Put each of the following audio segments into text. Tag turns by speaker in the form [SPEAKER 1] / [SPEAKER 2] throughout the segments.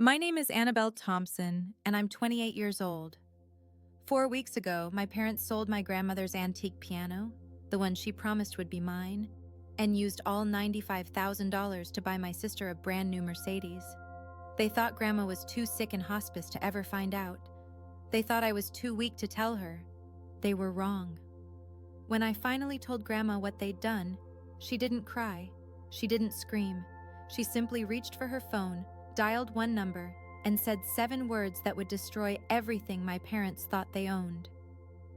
[SPEAKER 1] My name is Annabelle Thompson, and I'm 28 years old. 4 weeks ago, my parents sold my grandmother's antique piano, the one she promised would be mine, and used all $95,000 to buy my sister a brand new Mercedes. They thought Grandma was too sick in hospice to ever find out. They thought I was too weak to tell her. They were wrong. When I finally told Grandma what they'd done, she didn't cry. She didn't scream. She simply reached for her phone, dialed one number, and said 7 words that would destroy everything my parents thought they owned.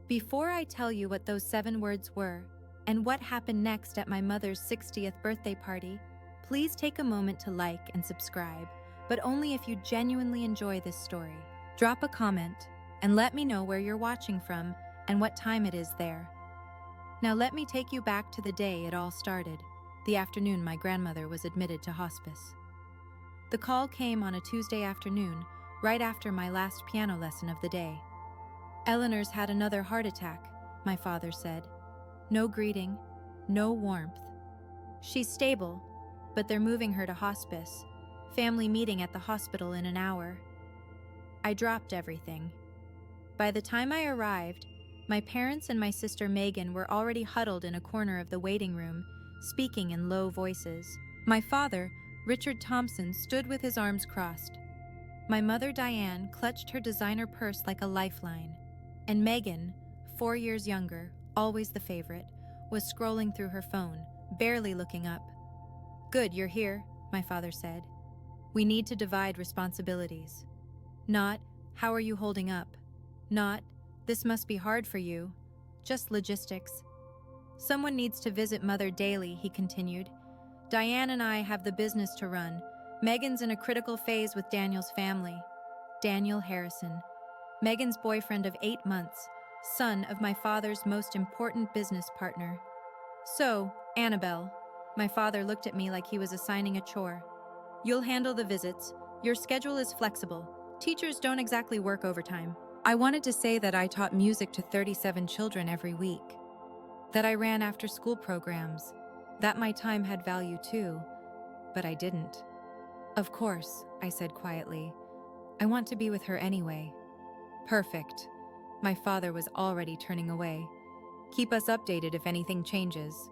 [SPEAKER 1] Before I tell you what those 7 words were, and what happened next at my mother's 60th birthday party, please take a moment to like and subscribe, but only if you genuinely enjoy this story. Drop a comment, and let me know where you're watching from and what time it is there. Now let me take you back to the day it all started, the afternoon my grandmother was admitted to hospice. The call came on a Tuesday afternoon, right after my last piano lesson of the day. "Eleanor's had another heart attack," my father said. No greeting, no warmth. "She's stable, but they're moving her to hospice. Family meeting at the hospital in an hour." I dropped everything. By the time I arrived, my parents and my sister Megan were already huddled in a corner of the waiting room, speaking in low voices. My father, Richard Thompson, stood with his arms crossed. My mother, Diane, clutched her designer purse like a lifeline. And Megan, 4 years younger, always the favorite, was scrolling through her phone, barely looking up. "Good, you're here," my father said. "We need to divide responsibilities. Not, how are you holding up? Not, this must be hard for you. Just logistics. Someone needs to visit Mother daily," he continued. "Diane and I have the business to run. Megan's in a critical phase with Daniel's family." Daniel Harrison, Megan's boyfriend of 8 months, son of my father's most important business partner. "So, Annabelle," my father looked at me like he was assigning a chore. "You'll handle the visits. Your schedule is flexible. Teachers don't exactly work overtime." I wanted to say that I taught music to 37 children every week, that I ran after-school programs, that my time had value too, but I didn't. "Of course," I said quietly. "I want to be with her anyway." "Perfect." My father was already turning away. "Keep us updated if anything changes."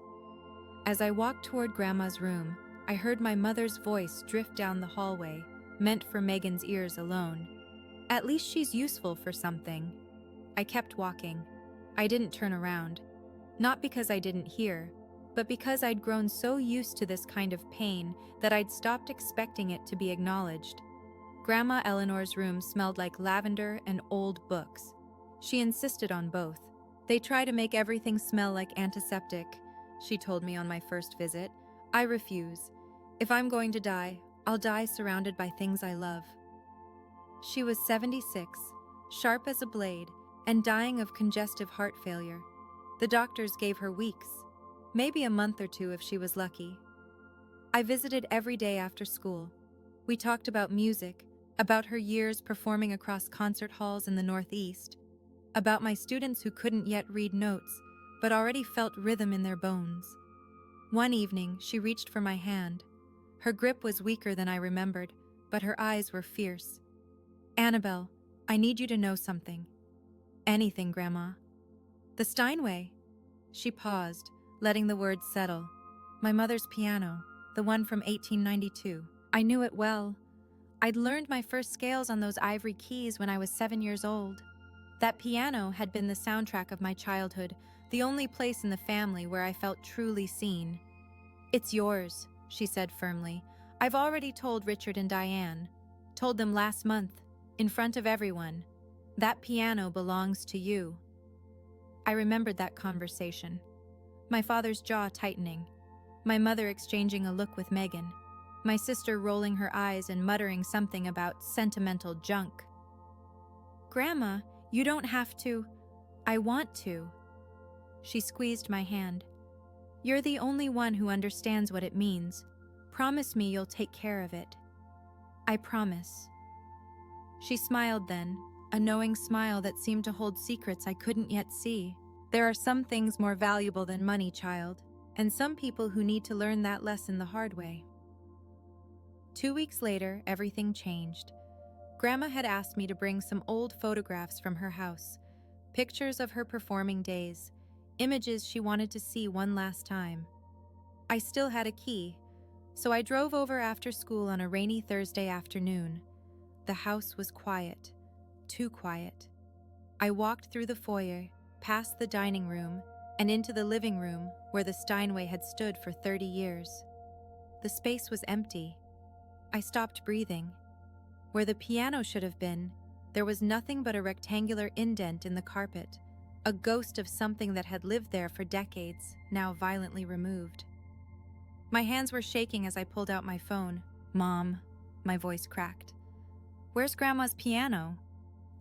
[SPEAKER 1] As I walked toward Grandma's room, I heard my mother's voice drift down the hallway, meant for Megan's ears alone. "At least she's useful for something." I kept walking. I didn't turn around. Not because I didn't hear, but because I'd grown so used to this kind of pain that I'd stopped expecting it to be acknowledged. Grandma Eleanor's room smelled like lavender and old books. She insisted on both. "They try to make everything smell like antiseptic," she told me on my first visit. "I refuse. If I'm going to die, I'll die surrounded by things I love." She was 76, sharp as a blade, and dying of congestive heart failure. The doctors gave her weeks, maybe a month or 2 if she was lucky. I visited every day after school. We talked about music, about her years performing across concert halls in the Northeast, about my students who couldn't yet read notes, but already felt rhythm in their bones. One evening, she reached for my hand. Her grip was weaker than I remembered, but her eyes were fierce. "Annabelle, I need you to know something." "Anything, Grandma." "The Steinway." She paused, letting the words settle. "My mother's piano, the one from 1892. I knew it well. I'd learned my first scales on those ivory keys when I was 7 years old. That piano had been the soundtrack of my childhood, the only place in the family where I felt truly seen." "It's yours," she said firmly. "I've already told Richard and Diane. Told them last month, in front of everyone. That piano belongs to you." I remembered that conversation. My father's jaw tightening, my mother exchanging a look with Megan, my sister rolling her eyes and muttering something about sentimental junk. "Grandma, you don't have to." "I want to." She squeezed my hand. "You're the only one who understands what it means. Promise me you'll take care of it." "I promise." She smiled then, a knowing smile that seemed to hold secrets I couldn't yet see. "There are some things more valuable than money, child, and some people who need to learn that lesson the hard way." 2 weeks later, everything changed. Grandma had asked me to bring some old photographs from her house, pictures of her performing days, images she wanted to see one last time. I still had a key, so I drove over after school on a rainy Thursday afternoon. The house was quiet, too quiet. I walked through the foyer, past the dining room, and into the living room where the Steinway had stood for 30 years. The space was empty. I stopped breathing. Where the piano should have been, there was nothing but a rectangular indent in the carpet, a ghost of something that had lived there for decades, now violently removed. My hands were shaking as I pulled out my phone. "Mom," my voice cracked. "Where's Grandma's piano?"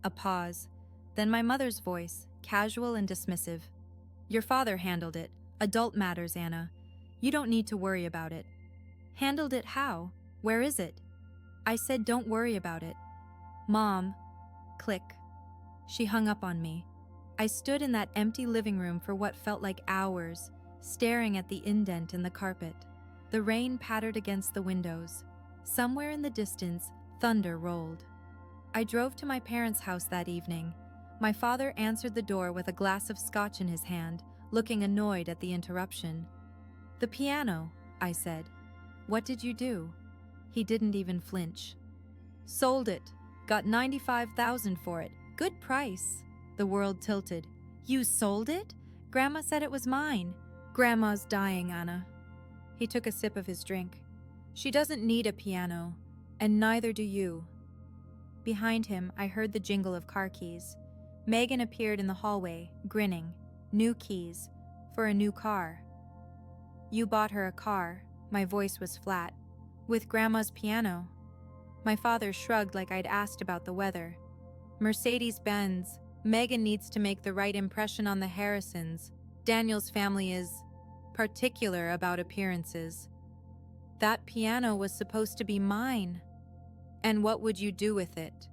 [SPEAKER 1] A pause. Then my mother's voice, casual and dismissive. "Your father handled it. Adult matters, Anna. You don't need to worry about it." "Handled it how? Where is it?" I said, "Don't worry about it." "Mom." Click. She hung up on me. I stood in that empty living room for what felt like hours, staring at the indent in the carpet. The rain pattered against the windows. Somewhere in the distance, thunder rolled. I drove to my parents' house that evening. My father answered the door with a glass of scotch in his hand, looking annoyed at the interruption. "The piano," I said. "What did you do?" He didn't even flinch. "Sold it. Got $95,000 for it. Good price." The world tilted. "You sold it? Grandma said it was mine." "Grandma's dying, Anna." He took a sip of his drink. "She doesn't need a piano, and neither do you." Behind him, I heard the jingle of car keys. Megan appeared in the hallway, grinning. New keys. For a new car. "You bought her a car." My voice was flat. "With Grandma's piano." My father shrugged like I'd asked about the weather. "Mercedes-Benz. Megan needs to make the right impression on the Harrisons. Daniel's family is particular about appearances." "That piano was supposed to be mine." "And what would you do with it?"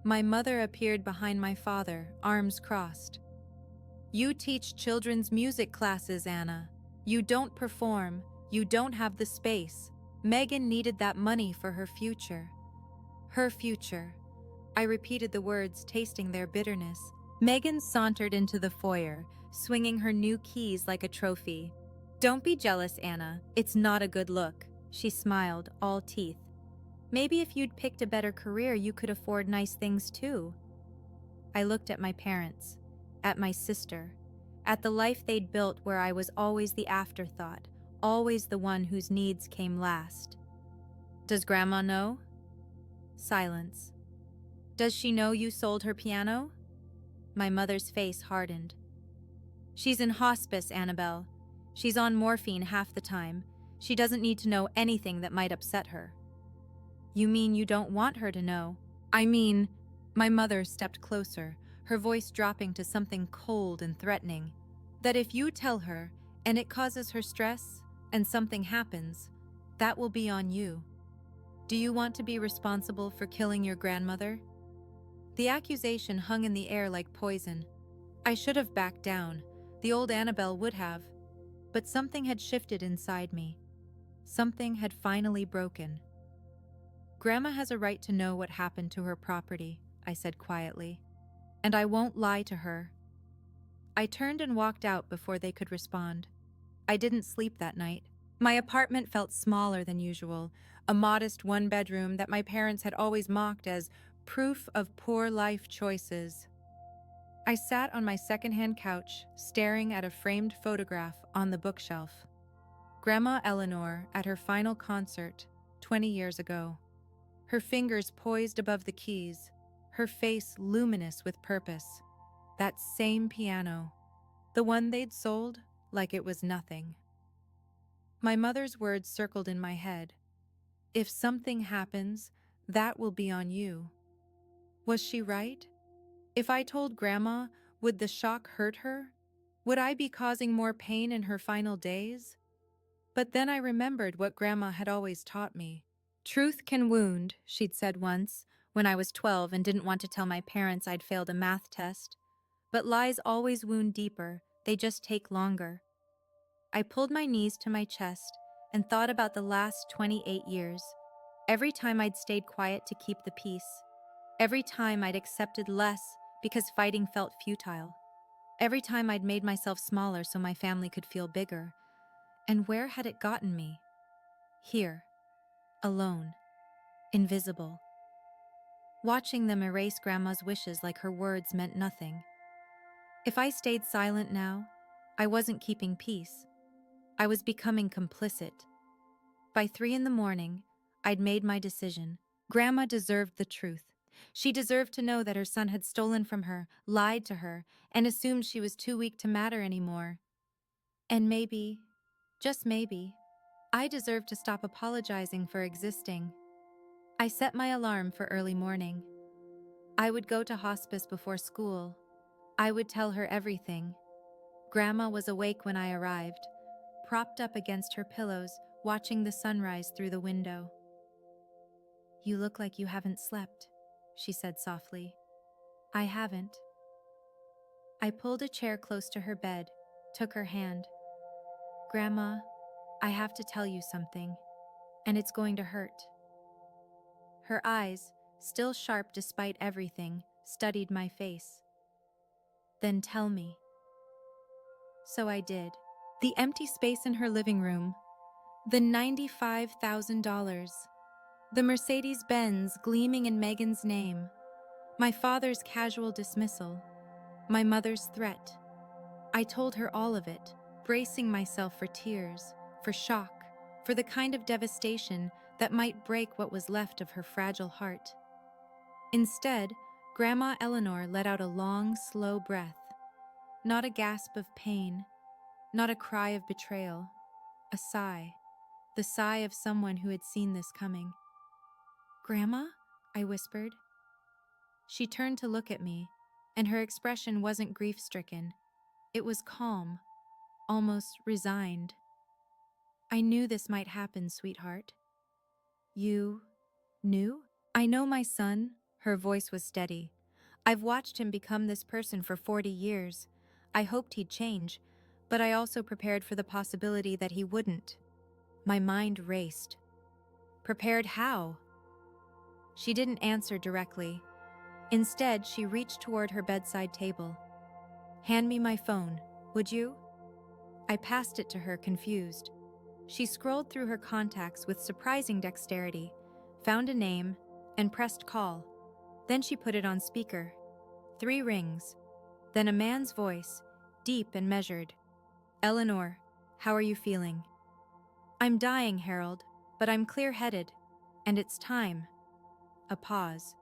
[SPEAKER 1] My mother appeared behind my father, arms crossed. "You teach children's music classes, Anna. You don't perform. You don't have the space. Megan needed that money for her future." Her future. I repeated the words, tasting their bitterness. Megan sauntered into the foyer, swinging her new keys like a trophy. "Don't be jealous, Anna. It's not a good look." She smiled, all teeth. "Maybe if you'd picked a better career, you could afford nice things too." I looked at my parents, at my sister, at the life they'd built where I was always the afterthought, always the one whose needs came last. "Does Grandma know?" Silence. "Does she know you sold her piano?" My mother's face hardened. "She's in hospice, Annabelle. She's on morphine half the time. She doesn't need to know anything that might upset her." "You mean you don't want her to know?" "I mean," my mother stepped closer, her voice dropping to something cold and threatening, "that if you tell her and it causes her stress and something happens, that will be on you. Do you want to be responsible for killing your grandmother?" The accusation hung in the air like poison. I should have backed down. The old Annabelle would have. But something had shifted inside me. Something had finally broken. "Grandma has a right to know what happened to her property," I said quietly. "And I won't lie to her." I turned and walked out before they could respond. I didn't sleep that night. My apartment felt smaller than usual, a modest one-bedroom that my parents had always mocked as proof of poor life choices. I sat on my secondhand couch, staring at a framed photograph on the bookshelf. Grandma Eleanor at her final concert 20 years ago. Her fingers poised above the keys, her face luminous with purpose. That same piano, the one they'd sold like it was nothing. My mother's words circled in my head. "If something happens, that will be on you." Was she right? If I told Grandma, would the shock hurt her? Would I be causing more pain in her final days? But then I remembered what Grandma had always taught me. "Truth can wound," she'd said once, when I was 12 and didn't want to tell my parents I'd failed a math test. But lies always wound deeper, they just take longer. I pulled my knees to my chest and thought about the last 28 years. Every time I'd stayed quiet to keep the peace, Every time I'd accepted less because fighting felt futile. Every time I'd made myself smaller so my family could feel bigger. And where had it gotten me? Here, alone, invisible. Watching them erase Grandma's wishes like her words meant nothing. If I stayed silent now, I wasn't keeping peace. I was becoming complicit. By 3 in the morning, I'd made my decision. Grandma deserved the truth. She deserved to know that her son had stolen from her, lied to her, and assumed she was too weak to matter anymore. And maybe, just maybe, I deserved to stop apologizing for existing. I set my alarm for early morning. I would go to hospice before school. I would tell her everything. Grandma was awake when I arrived, propped up against her pillows, watching the sunrise through the window. "You look like you haven't slept," she said softly. "I haven't." I pulled a chair close to her bed, took her hand. "Grandma, I have to tell you something, and it's going to hurt." Her eyes, still sharp despite everything, studied my face. "Then tell me." So I did. The empty space in her living room, the $95,000, the Mercedes-Benz gleaming in Megan's name, my father's casual dismissal, my mother's threat. I told her all of it, bracing myself for tears, for shock, for the kind of devastation that might break what was left of her fragile heart. Instead, Grandma Eleanor let out a long, slow breath. Not a gasp of pain, not a cry of betrayal, a sigh, the sigh of someone who had seen this coming. "Grandma?" I whispered. She turned to look at me, and her expression wasn't grief-stricken. It was calm, almost resigned. "I knew this might happen, sweetheart." "You knew?" "I know my son," her voice was steady. "I've watched him become this person for 40 years. I hoped he'd change, but I also prepared for the possibility that he wouldn't." My mind raced. Prepared how? She didn't answer directly. Instead, she reached toward her bedside table. "Hand me my phone, would you?" I passed it to her, confused. She scrolled through her contacts with surprising dexterity, found a name, and pressed call. Then she put it on speaker. 3 rings. Then a man's voice, deep and measured. "Eleanor, how are you feeling?" "I'm dying, Harold, but I'm clear-headed, and it's time." A pause.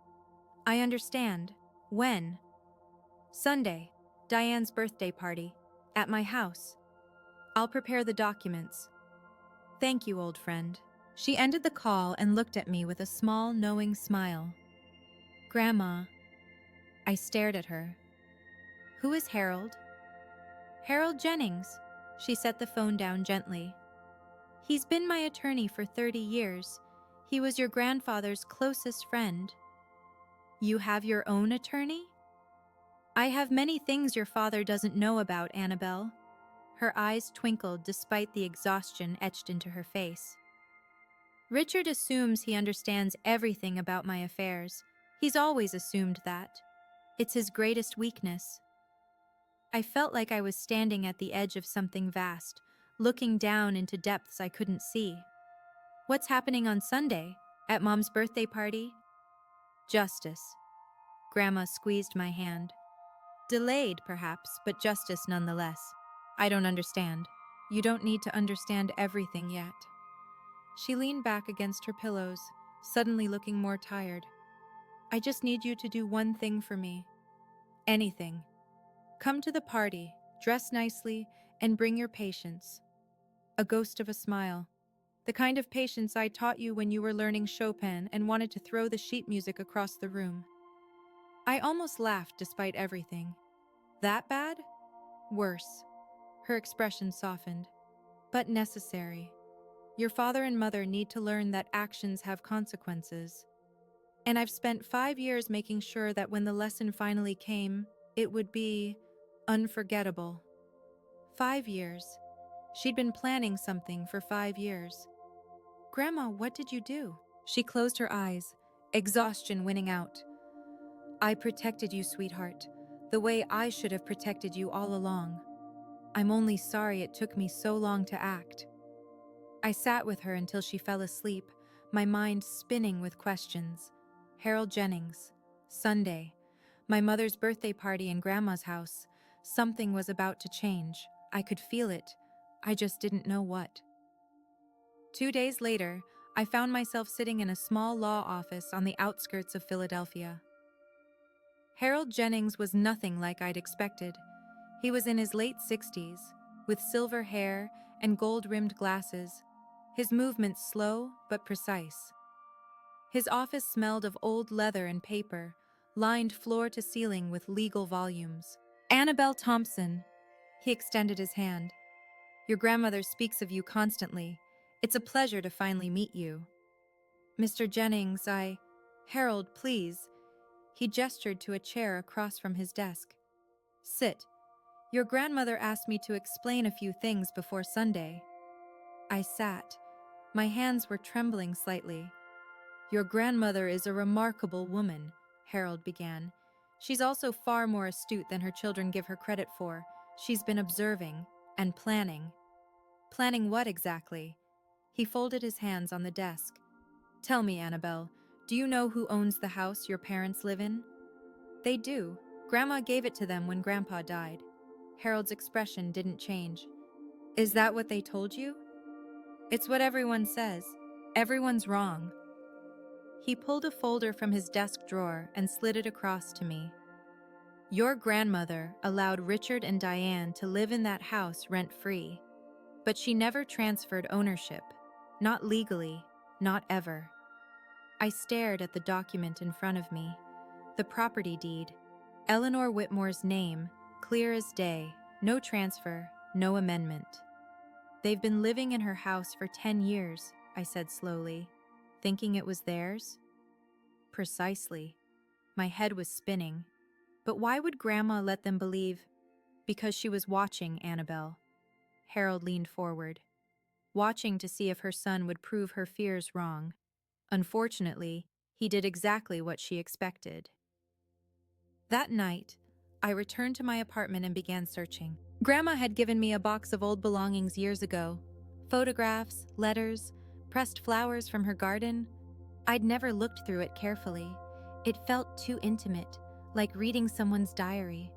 [SPEAKER 1] "I understand. When?" "Sunday, Diane's birthday party, at my house. I'll prepare the documents." "Thank you, old friend." She ended the call and looked at me with a small, knowing smile. "Grandma." I stared at her. "Who is Harold?" "Harold Jennings." She set the phone down gently. "He's been my attorney for 30 years. He was your grandfather's closest friend." "You have your own attorney?" "I have many things your father doesn't know about, Annabelle." Her eyes twinkled despite the exhaustion etched into her face. "Richard assumes he understands everything about my affairs. He's always assumed that. It's his greatest weakness." I felt like I was standing at the edge of something vast, looking down into depths I couldn't see. "What's happening on Sunday? At Mom's birthday party?" "Justice." Grandma squeezed my hand. "Delayed, perhaps, but justice nonetheless." "I don't understand." "You don't need to understand everything yet." She leaned back against her pillows, suddenly looking more tired. "I just need you to do one thing for me. Anything. Come to the party, dress nicely, and bring your patience." A ghost of a smile. "The kind of patience I taught you when you were learning Chopin and wanted to throw the sheet music across the room." I almost laughed despite everything. "That bad?" "Worse." Her expression softened. "But necessary. Your father and mother need to learn that actions have consequences. And I've spent 5 years making sure that when the lesson finally came, it would be unforgettable." 5 years. She'd been planning something for 5 years. "Grandma, what did you do?" She closed her eyes, exhaustion winning out. I protected you, sweetheart, the way I should have protected you all along. I'm only sorry it took me so long to act. I sat with her until she fell asleep, my mind spinning with questions. Harold Jennings. Sunday. My mother's birthday party in Grandma's house. Something was about to change. I could feel it. I just didn't know what. 2 days later, I found myself sitting in a small law office on the outskirts of Philadelphia. Harold Jennings was nothing like I'd expected. He was in his late 60s, with silver hair and gold-rimmed glasses, his movements slow but precise. His office smelled of old leather and paper, lined floor to ceiling with legal volumes. Annabelle Thompson. He extended his hand. Your grandmother speaks of you constantly. It's a pleasure to finally meet you. Mr. Jennings, Harold, please. He gestured to a chair across from his desk. Sit. Your grandmother asked me to explain a few things before Sunday. I sat. My hands were trembling slightly. Your grandmother is a remarkable woman, Harold began. She's also far more astute than her children give her credit for. She's been observing and planning. Planning what exactly? He folded his hands on the desk. Tell me, Annabelle, do you know who owns the house your parents live in? They do. Grandma gave it to them when Grandpa died. Harold's expression didn't change. Is that what they told you? It's what everyone says. Everyone's wrong. He pulled a folder from his desk drawer and slid it across to me. Your grandmother allowed Richard and Diane to live in that house rent-free, but she never transferred ownership. Not legally, not ever. I stared at the document in front of me. The property deed. Eleanor Whitmore's name, clear as day, no transfer, no amendment. They've been living in her house for 10 years, I said slowly, thinking it was theirs? Precisely. My head was spinning. But why would Grandma let them believe? Because she was watching Annabelle. Harold leaned forward, watching to see if her son would prove her fears wrong. Unfortunately, he did exactly what she expected. That night, I returned to my apartment and began searching. Grandma had given me a box of old belongings years ago. Photographs, letters, pressed flowers from her garden. I'd never looked through it carefully. It felt too intimate, like reading someone's diary.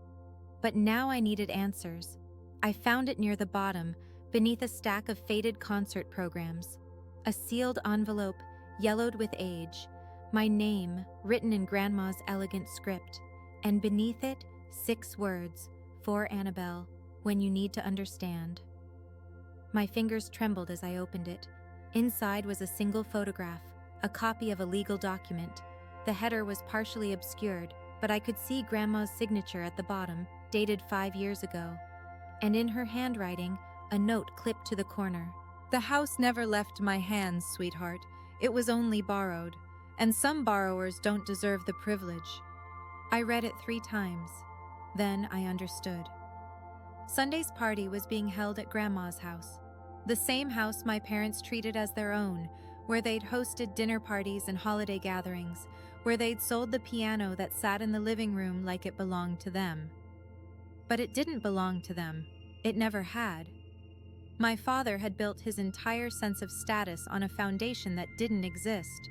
[SPEAKER 1] But now I needed answers. I found it near the bottom, beneath a stack of faded concert programs. A sealed envelope, yellowed with age. My name, written in Grandma's elegant script. And beneath it, 6 words, for Annabelle, when you need to understand. My fingers trembled as I opened it. Inside was a single photograph, a copy of a legal document. The header was partially obscured, but I could see Grandma's signature at the bottom, dated 5 years ago. And in her handwriting, a note clipped to the corner. The house never left my hands, sweetheart. It was only borrowed, and some borrowers don't deserve the privilege. I read it 3 times. Then I understood. Sunday's party was being held at Grandma's house, the same house my parents treated as their own, where they'd hosted dinner parties and holiday gatherings, where they'd sold the piano that sat in the living room like it belonged to them. But it didn't belong to them. It never had. My father had built his entire sense of status on a foundation that didn't exist.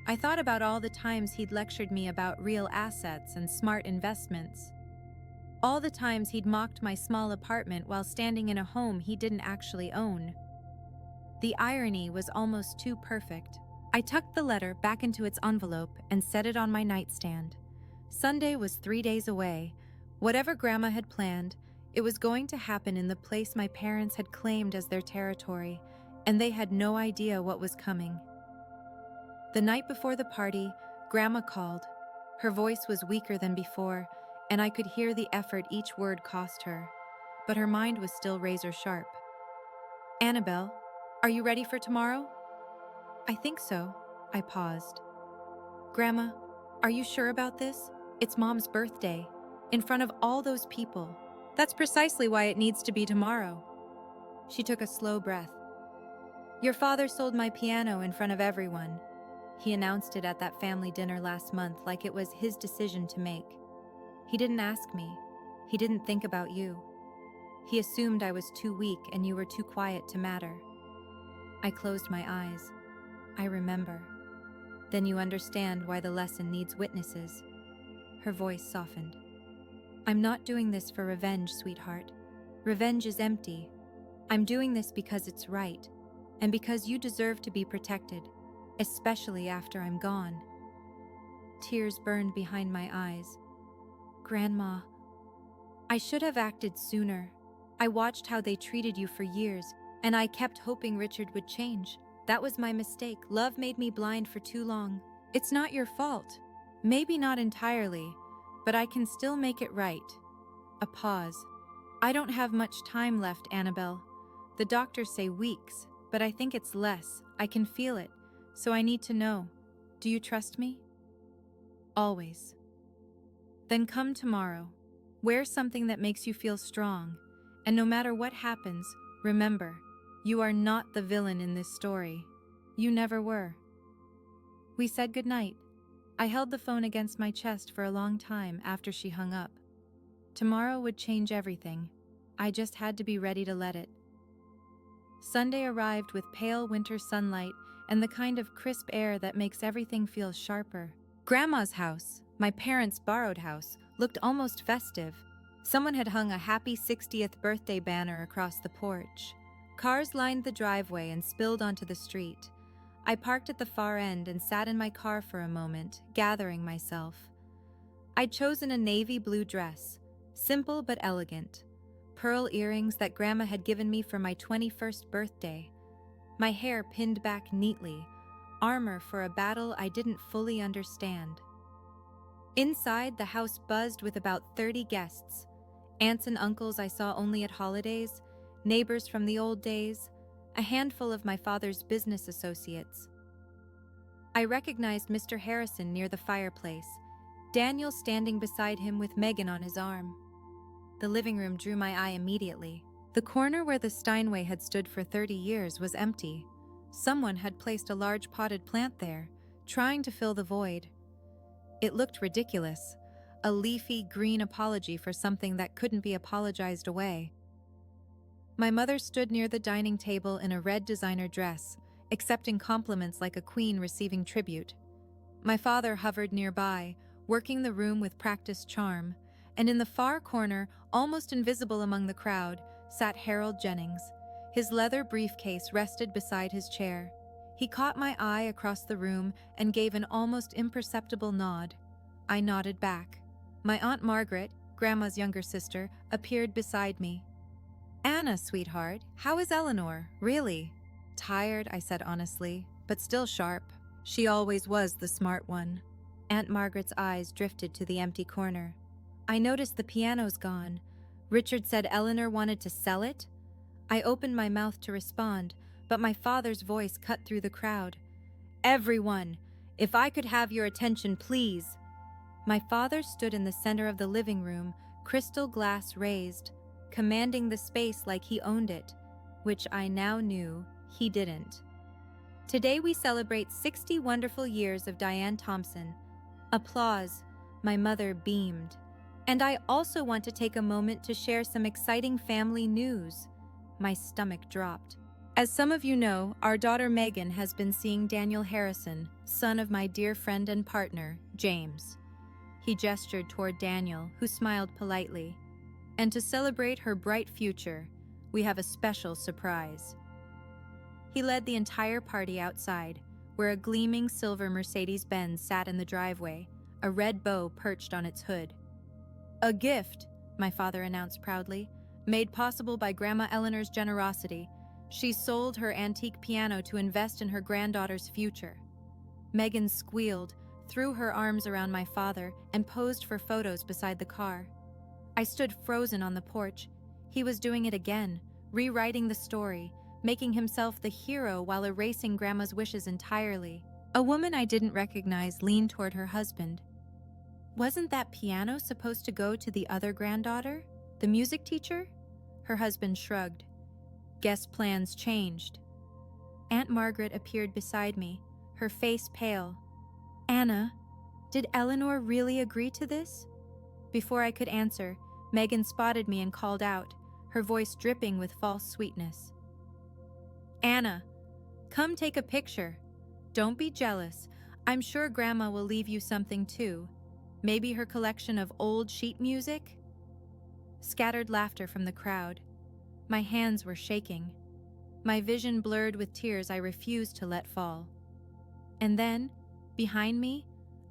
[SPEAKER 1] I thought about all the times he'd lectured me about real assets and smart investments. All the times he'd mocked my small apartment while standing in a home he didn't actually own. The irony was almost too perfect. I tucked the letter back into its envelope and set it on my nightstand. Sunday was 3 days away. Whatever Grandma had planned, it was going to happen in the place my parents had claimed as their territory, and they had no idea what was coming. The night before the party, Grandma called. Her voice was weaker than before, and I could hear the effort each word cost her, but her mind was still razor sharp. Annabelle, are you ready for tomorrow? I think so. I paused. Grandma, are you sure about this? It's Mom's birthday, in front of all those people. That's precisely why it needs to be tomorrow. She took a slow breath. Your father sold my piano in front of everyone. He announced it at that family dinner last month like it was his decision to make. He didn't ask me. He didn't think about you. He assumed I was too weak and you were too quiet to matter. I closed my eyes. I remember. Then you understand why the lesson needs witnesses. Her voice softened. I'm not doing this for revenge, sweetheart. Revenge is empty. I'm doing this because it's right, and because you deserve to be protected, especially after I'm gone. Tears burned behind my eyes. Grandma, I should have acted sooner. I watched how they treated you for years, and I kept hoping Richard would change. That was my mistake. Love made me blind for too long. It's not your fault. Maybe not entirely, but I can still make it right. A pause. I don't have much time left, Annabelle. The doctors say weeks, but I think it's less. I can feel it, so I need to know. Do you trust me? Always. Then come tomorrow. Wear something that makes you feel strong, and no matter what happens, remember, you are not the villain in this story. You never were. We said goodnight. I held the phone against my chest for a long time after she hung up. Tomorrow would change everything. I just had to be ready to let it. Sunday arrived with pale winter sunlight and the kind of crisp air that makes everything feel sharper. Grandma's house, my parents' borrowed house, looked almost festive. Someone had hung a happy 60th birthday banner across the porch. Cars lined the driveway and spilled onto the street. I parked at the far end and sat in my car for a moment, gathering myself. I'd chosen a navy blue dress, simple but elegant. Pearl earrings that Grandma had given me for my 21st birthday. My hair pinned back neatly, armor for a battle I didn't fully understand. Inside, the house buzzed with about 30 guests. Aunts and uncles I saw only at holidays, neighbors from the old days, a handful of my father's business associates. I recognized Mr. Harrison near the fireplace, Daniel standing beside him with Megan on his arm. The living room drew my eye immediately. The corner where the Steinway had stood for 30 years was empty. Someone had placed a large potted plant there, trying to fill the void. It looked ridiculous, a leafy green apology for something that couldn't be apologized away. My mother stood near the dining table in a red designer dress, accepting compliments like a queen receiving tribute. My father hovered nearby, working the room with practiced charm, and in the far corner, almost invisible among the crowd, sat Harold Jennings. His leather briefcase rested beside his chair. He caught my eye across the room and gave an almost imperceptible nod. I nodded back. My Aunt Margaret, Grandma's younger sister, appeared beside me. "Anna, sweetheart, how is Eleanor? Really?" "Tired," I said honestly, "but still sharp." She always was the smart one. Aunt Margaret's eyes drifted to the empty corner. "I noticed the piano's gone. Richard said Eleanor wanted to sell it?" I opened my mouth to respond, but my father's voice cut through the crowd. "Everyone, if I could have your attention, please." My father stood in the center of the living room, crystal glass raised, commanding the space like he owned it, which I now knew he didn't. Today we celebrate 60 wonderful years of Diane Thompson. Applause. My mother beamed. And I also want to take a moment to share some exciting family news. My stomach dropped. As some of you know, our daughter Megan has been seeing Daniel Harrison, son of my dear friend and partner, James. He gestured toward Daniel, who smiled politely. And to celebrate her bright future, we have a special surprise. He led the entire party outside, where a gleaming silver Mercedes-Benz sat in the driveway, a red bow perched on its hood. "A gift," my father announced proudly, "made possible by Grandma Eleanor's generosity. She sold her antique piano to invest in her granddaughter's future." Megan squealed, threw her arms around my father, and posed for photos beside the car. I stood frozen on the porch. He was doing it again, rewriting the story, making himself the hero while erasing Grandma's wishes entirely. A woman I didn't recognize leaned toward her husband. "Wasn't that piano supposed to go to the other granddaughter? The music teacher?" Her husband shrugged. "Guess plans changed." Aunt Margaret appeared beside me, her face pale. Anna, did Eleanor really agree to this? Before I could answer, Megan spotted me and called out, her voice dripping with false sweetness. Anna, come take a picture. Don't be jealous. I'm sure Grandma will leave you something too. Maybe her collection of old sheet music? Scattered laughter from the crowd. My hands were shaking. My vision blurred with tears I refused to let fall. And then, behind me,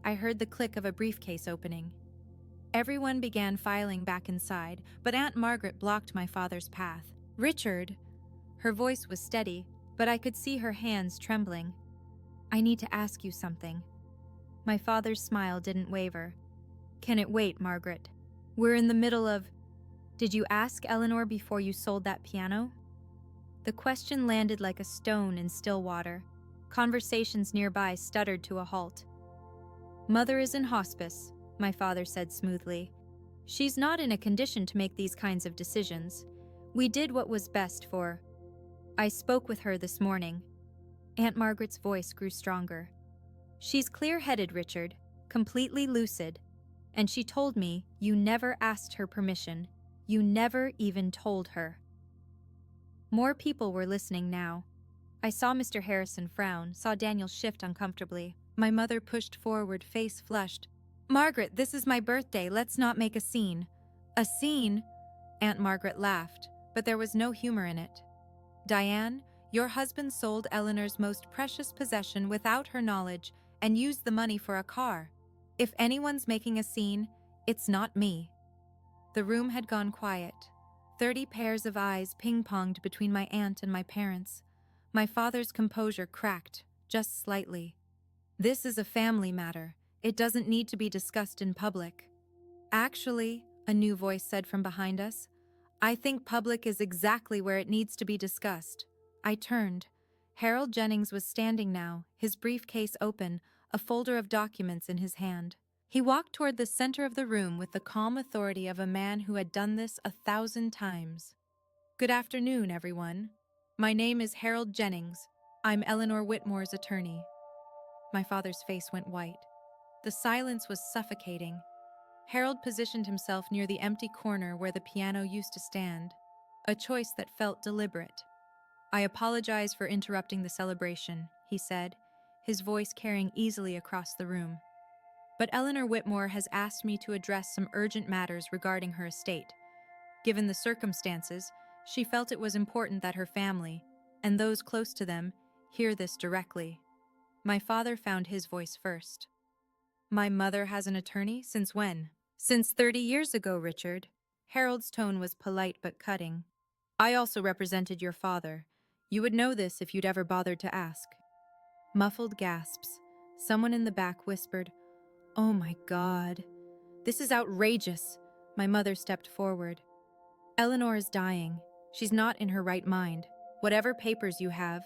[SPEAKER 1] I heard the click of a briefcase opening. Everyone began filing back inside, but Aunt Margaret blocked my father's path. Richard! Her voice was steady, but I could see her hands trembling. I need to ask you something. My father's smile didn't waver. Can it wait, Margaret? We're in the middle of... Did you ask Eleanor before you sold that piano? The question landed like a stone in still water. Conversations nearby stuttered to a halt. Mother is in hospice, my father said smoothly. She's not in a condition to make these kinds of decisions. We did what was best for... I spoke with her this morning. Aunt Margaret's voice grew stronger. She's clear-headed, Richard, completely lucid. And she told me you never asked her permission. You never even told her. More people were listening now. I saw Mr. Harrison frown, saw Daniel shift uncomfortably. My mother pushed forward, face flushed. Margaret, this is my birthday. Let's not make a scene. A scene? Aunt Margaret laughed, but there was no humor in it. Diane, your husband sold Eleanor's most precious possession without her knowledge and used the money for a car. If anyone's making a scene, it's not me. The room had gone quiet. 30 pairs of eyes ping-ponged between my aunt and my parents. My father's composure cracked, just slightly. This is a family matter. It doesn't need to be discussed in public. Actually, a new voice said from behind us, I think public is exactly where it needs to be discussed. I turned. Harold Jennings was standing now, his briefcase open, a folder of documents in his hand. He walked toward the center of the room with the calm authority of a man who had done this 1,000 times. Good afternoon, everyone. My name is Harold Jennings. I'm Eleanor Whitmore's attorney. My father's face went white. The silence was suffocating. Harold positioned himself near the empty corner where the piano used to stand, a choice that felt deliberate. I apologize for interrupting the celebration, he said, his voice carrying easily across the room. But Eleanor Whitmore has asked me to address some urgent matters regarding her estate. Given the circumstances, she felt it was important that her family, and those close to them, hear this directly. My father found his voice first. My mother has an attorney? Since when? Since 30 years ago, Richard. Harold's tone was polite but cutting. I also represented your father. You would know this if you'd ever bothered to ask. Muffled gasps. Someone in the back whispered, Oh my God. This is outrageous. My mother stepped forward. Eleanor is dying. She's not in her right mind. Whatever papers you have.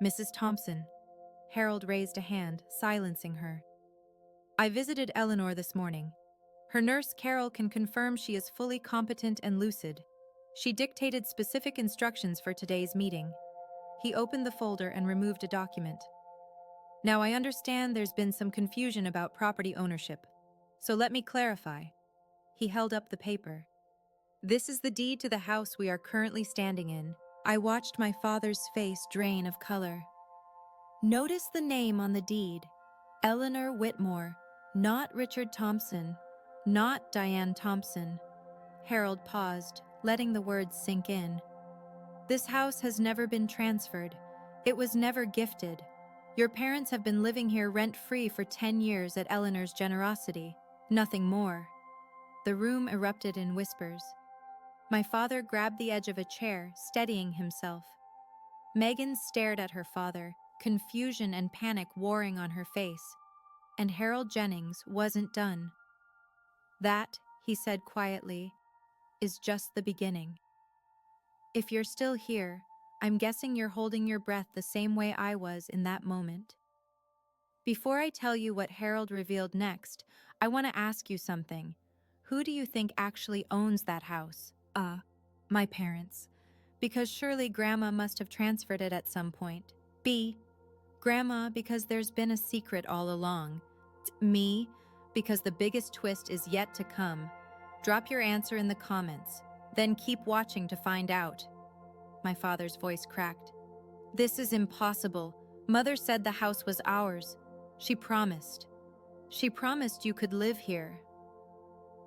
[SPEAKER 1] Mrs. Thompson. Harold raised a hand, silencing her. I visited Eleanor this morning. Her nurse Carol can confirm she is fully competent and lucid. She dictated specific instructions for today's meeting. He opened the folder and removed a document. Now I understand there's been some confusion about property ownership. So let me clarify. He held up the paper. This is the deed to the house we are currently standing in. I watched my father's face drain of color. Notice the name on the deed. Eleanor Whitmore, not Richard Thompson, not Diane Thompson. Harold paused, letting the words sink in. This house has never been transferred. It was never gifted. Your parents have been living here rent-free for 10 years at Eleanor's generosity. Nothing more. The room erupted in whispers. My father grabbed the edge of a chair, steadying himself. Megan stared at her father, confusion and panic warring on her face. And Harold Jennings wasn't done. That, he said quietly, is just the beginning. If you're still here, I'm guessing you're holding your breath the same way I was in that moment. Before I tell you what Harold revealed next, I want to ask you something. Who do you think actually owns that house? My parents. Because surely Grandma must have transferred it at some point. B. Grandma, because there's been a secret all along. Me, because the biggest twist is yet to come. Drop your answer in the comments, then keep watching to find out. My father's voice cracked. This is impossible. Mother said the house was ours. She promised. She promised you could live here.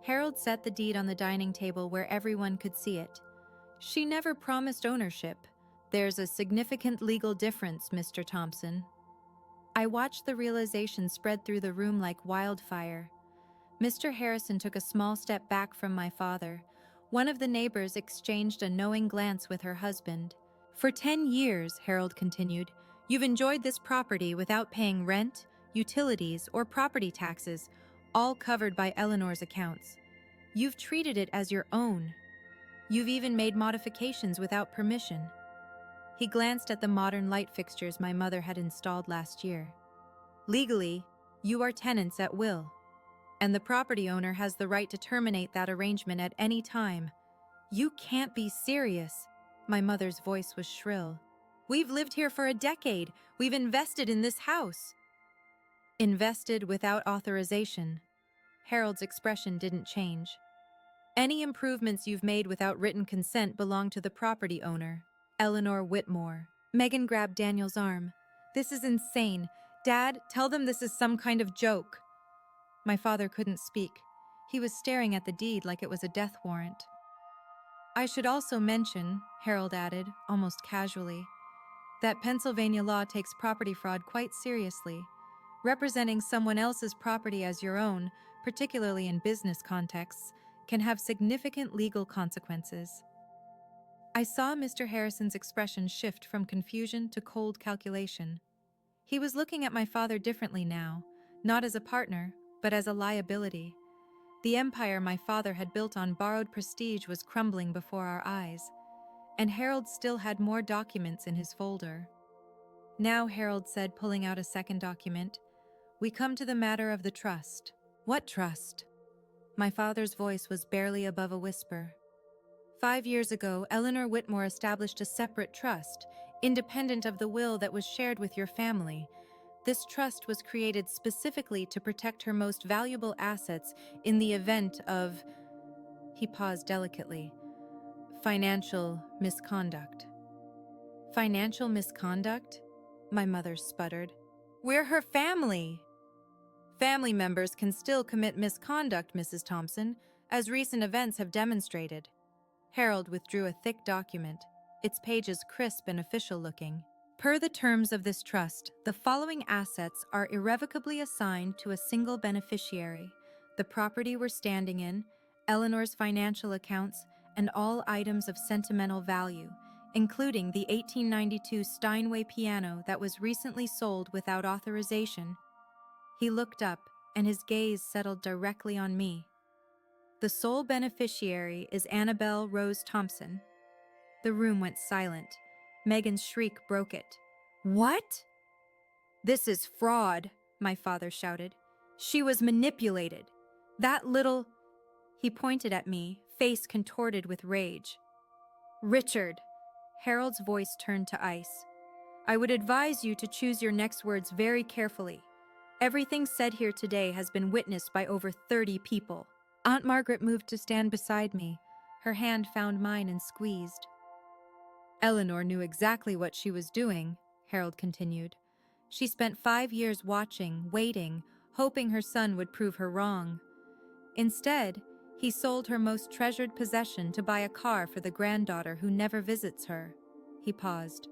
[SPEAKER 1] Harold set the deed on the dining table where everyone could see it. She never promised ownership. There's a significant legal difference, Mr. Thompson. I watched the realization spread through the room like wildfire. Mr. Harrison took a small step back from my father. One of the neighbors exchanged a knowing glance with her husband. For 10 years, Harold continued, you've enjoyed this property without paying rent, utilities, or property taxes, all covered by Eleanor's accounts. You've treated it as your own. You've even made modifications without permission. He glanced at the modern light fixtures my mother had installed last year. Legally, you are tenants at will, and the property owner has the right to terminate that arrangement at any time. You can't be serious. My mother's voice was shrill. We've lived here for a decade. We've invested in this house. Invested without authorization. Harold's expression didn't change. Any improvements you've made without written consent belong to the property owner, Eleanor Whitmore. Megan grabbed Daniel's arm. This is insane. Dad, tell them this is some kind of joke. My father couldn't speak. He was staring at the deed like it was a death warrant. I should also mention, Harold added, almost casually, that Pennsylvania law takes property fraud quite seriously. Representing someone else's property as your own, particularly in business contexts, can have significant legal consequences. I saw Mr. Harrison's expression shift from confusion to cold calculation. He was looking at my father differently now, not as a partner, but as a liability. The empire my father had built on borrowed prestige was crumbling before our eyes, and Harold still had more documents in his folder. Now, Harold said, pulling out a second document, we come to the matter of the trust. What trust? My father's voice was barely above a whisper. 5 years ago, Eleanor Whitmore established a separate trust, independent of the will that was shared with your family. This trust was created specifically to protect her most valuable assets in the event of, he paused delicately, financial misconduct. Financial misconduct? My mother sputtered. We're her family. Family members can still commit misconduct, Mrs. Thompson, as recent events have demonstrated. Harold withdrew a thick document, its pages crisp and official-looking. Per the terms of this trust, the following assets are irrevocably assigned to a single beneficiary: the property we're standing in, Eleanor's financial accounts, and all items of sentimental value, including the 1892 Steinway piano that was recently sold without authorization. He looked up, and his gaze settled directly on me. The sole beneficiary is Annabelle Rose Thompson. The room went silent. Megan's shriek broke it. What? This is fraud, my father shouted. She was manipulated. That little... He pointed at me, face contorted with rage. Richard, Harold's voice turned to ice. I would advise you to choose your next words very carefully. Everything said here today has been witnessed by over 30 people. Aunt Margaret moved to stand beside me. Her hand found mine and squeezed. Eleanor knew exactly what she was doing, Harold continued. She spent 5 years watching, waiting, hoping her son would prove her wrong. Instead, he sold her most treasured possession to buy a car for the granddaughter who never visits her. He paused.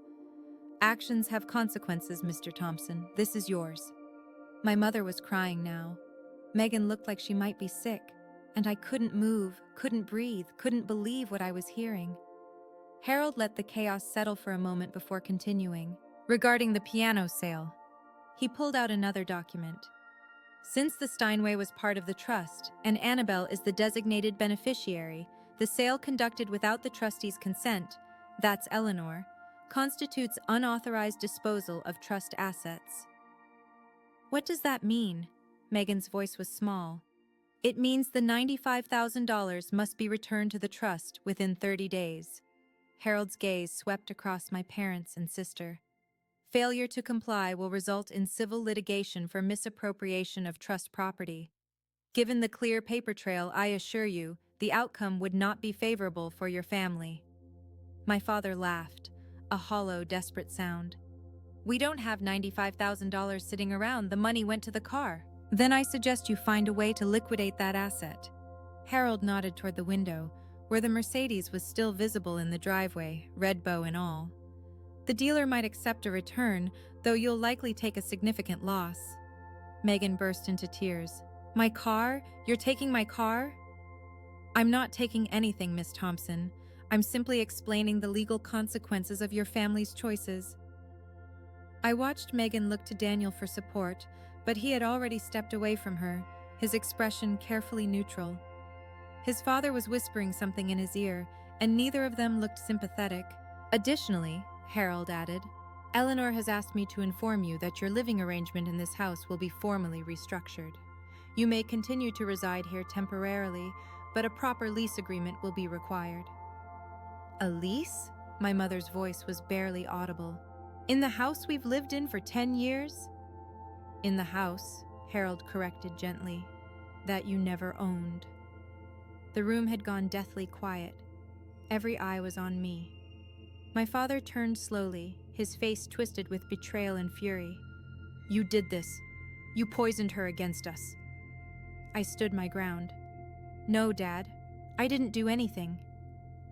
[SPEAKER 1] Actions have consequences, Mr. Thompson. This is yours. My mother was crying now. Megan looked like she might be sick, and I couldn't move, couldn't breathe, couldn't believe what I was hearing. Harold let the chaos settle for a moment before continuing. Regarding the piano sale, he pulled out another document. Since the Steinway was part of the trust, and Annabelle is the designated beneficiary, the sale conducted without the trustee's consent, that's Eleanor, constitutes unauthorized disposal of trust assets. What does that mean? Megan's voice was small. It means the $95,000 must be returned to the trust within 30 days. Harold's gaze swept across my parents and sister. Failure to comply will result in civil litigation for misappropriation of trust property. Given the clear paper trail, I assure you, the outcome would not be favorable for your family." My father laughed, a hollow, desperate sound. "We don't have $95,000 sitting around. The money went to the car." "Then I suggest you find a way to liquidate that asset." Harold nodded toward the window, where the Mercedes was still visible in the driveway, red bow and all. "The dealer might accept a return, though you'll likely take a significant loss." Megan burst into tears. "My car? You're taking my car?" "I'm not taking anything, Miss Thompson. I'm simply explaining the legal consequences of your family's choices." I watched Megan look to Daniel for support, but he had already stepped away from her, his expression carefully neutral. His father was whispering something in his ear, and neither of them looked sympathetic. "Additionally," Harold added, "Eleanor has asked me to inform you that your living arrangement in this house will be formally restructured. You may continue to reside here temporarily, but a proper lease agreement will be required." "A lease?" My mother's voice was barely audible. "In the house we've lived in for 10 years?" "In the house," Harold corrected gently, "that you never owned." The room had gone deathly quiet. Every eye was on me. My father turned slowly, his face twisted with betrayal and fury. "You did this. You poisoned her against us." I stood my ground. "No, Dad. I didn't do anything."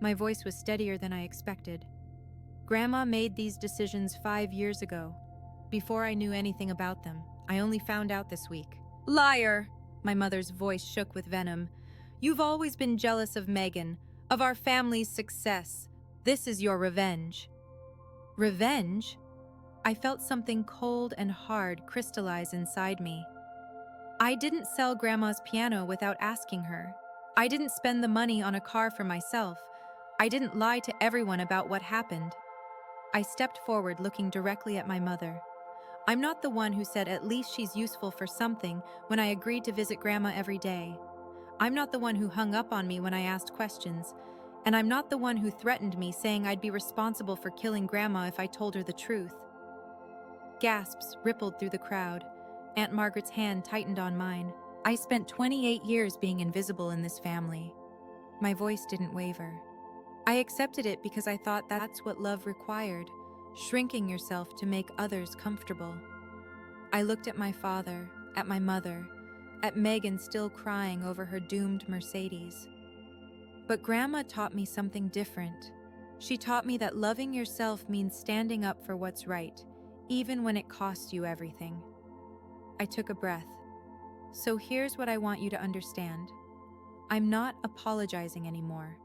[SPEAKER 1] My voice was steadier than I expected. "Grandma made these decisions 5 years ago, before I knew anything about them. I only found out this week." "Liar!" My mother's voice shook with venom. "You've always been jealous of Megan, of our family's success. This is your revenge." Revenge? I felt something cold and hard crystallize inside me. I didn't sell Grandma's piano without asking her. I didn't spend the money on a car for myself. I didn't lie to everyone about what happened. I stepped forward, looking directly at my mother. I'm not the one who said at least she's useful for something when I agreed to visit Grandma every day. I'm not the one who hung up on me when I asked questions. And I'm not the one who threatened me, saying I'd be responsible for killing Grandma if I told her the truth. Gasps rippled through the crowd. Aunt Margaret's hand tightened on mine. I spent 28 years being invisible in this family. My voice didn't waver. I accepted it because I thought that's what love required, shrinking yourself to make others comfortable. I looked at my father, at my mother, at Megan still crying over her doomed Mercedes. But Grandma taught me something different. She taught me that loving yourself means standing up for what's right, even when it costs you everything. I took a breath. "So here's what I want you to understand. I'm not apologizing anymore.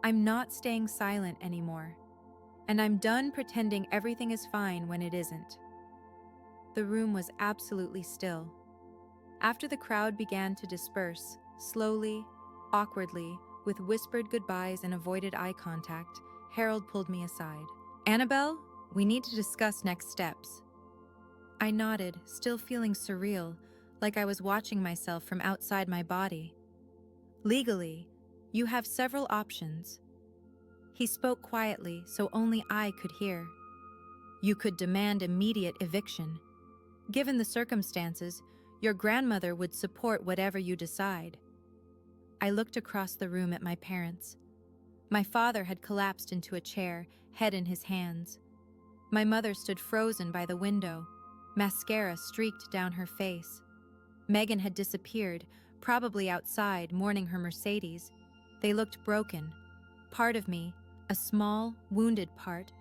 [SPEAKER 1] I'm not staying silent anymore. And I'm done pretending everything is fine when it isn't." The room was absolutely still. After the crowd began to disperse, slowly, awkwardly, with whispered goodbyes and avoided eye contact, Harold pulled me aside. "Annabelle, we need to discuss next steps." I nodded, still feeling surreal, like I was watching myself from outside my body. "Legally, you have several options." He spoke quietly, so only I could hear. "You could demand immediate eviction. Given the circumstances, your grandmother would support whatever you decide." I looked across the room at my parents. My father had collapsed into a chair, head in his hands. My mother stood frozen by the window, mascara streaked down her face. Megan had disappeared, probably outside, mourning her Mercedes. They looked broken. Part of me, a small, wounded part,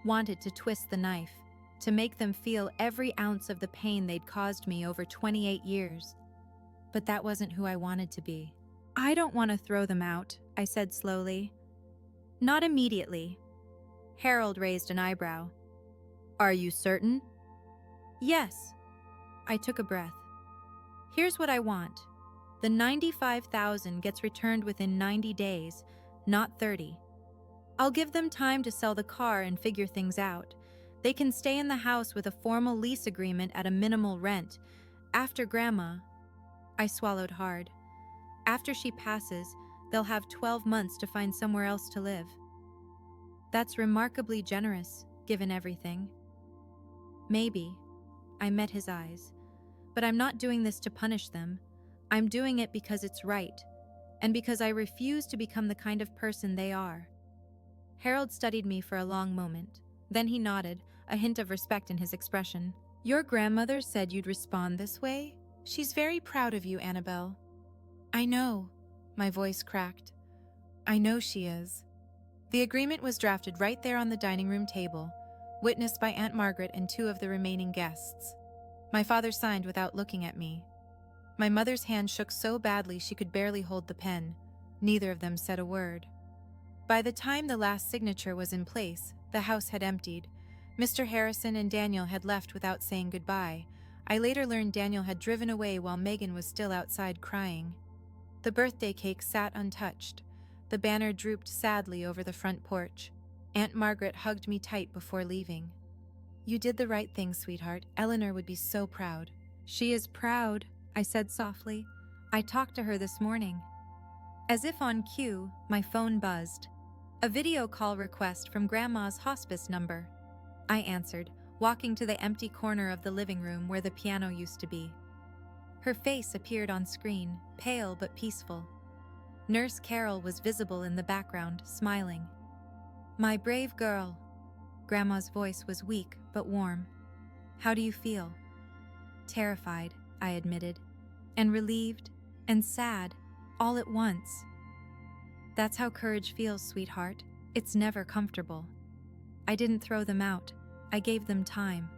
[SPEAKER 1] wanted to twist the knife, to make them feel every ounce of the pain they'd caused me over 28 years. But that wasn't who I wanted to be. "I don't want to throw them out," I said slowly. "Not immediately." Harold raised an eyebrow. "Are you certain?" "Yes." I took a breath. "Here's what I want. The $95,000 gets returned within 90 days, not 30. I'll give them time to sell the car and figure things out. They can stay in the house with a formal lease agreement at a minimal rent. After Grandma..." I swallowed hard. "After she passes, they'll have 12 months to find somewhere else to live." That's remarkably generous, given everything. Maybe. I met his eyes. But I'm not doing this to punish them. I'm doing it because it's right, and because I refuse to become the kind of person they are. Harold studied me for a long moment. Then he nodded, a hint of respect in his expression. Your grandmother said you'd respond this way? She's very proud of you, Annabelle. I know. My voice cracked. I know she is. The agreement was drafted right there on the dining room table, witnessed by Aunt Margaret and two of the remaining guests. My father signed without looking at me. My mother's hand shook so badly she could barely hold the pen. Neither of them said a word. By the time the last signature was in place, the house had emptied. Mr. Harrison and Daniel had left without saying goodbye. I later learned Daniel had driven away while Megan was still outside crying. The birthday cake sat untouched. The banner drooped sadly over the front porch. Aunt Margaret hugged me tight before leaving. You did the right thing, sweetheart. Eleanor would be so proud. She is proud, I said softly. I talked to her this morning. As if on cue, my phone buzzed. A video call request from Grandma's hospice number. I answered, walking to the empty corner of the living room where the piano used to be. Her face appeared on screen, pale but peaceful. Nurse Carol was visible in the background, smiling. My brave girl. Grandma's voice was weak but warm. How do you feel? Terrified, I admitted, and relieved and sad, all at once. That's how courage feels, sweetheart. It's never comfortable. I didn't throw them out. I gave them time.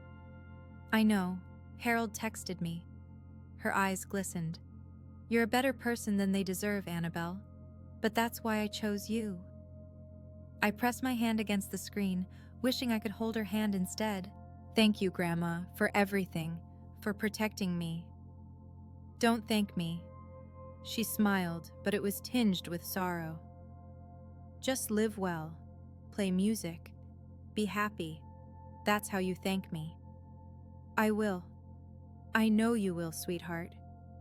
[SPEAKER 1] I know. Harold texted me. Her eyes glistened. You're a better person than they deserve, Annabelle. But that's why I chose you. I pressed my hand against the screen, wishing I could hold her hand instead. Thank you, Grandma, for everything, for protecting me. Don't thank me. She smiled, but it was tinged with sorrow. Just live well, play music, be happy. That's how you thank me. I will. I know you will, sweetheart.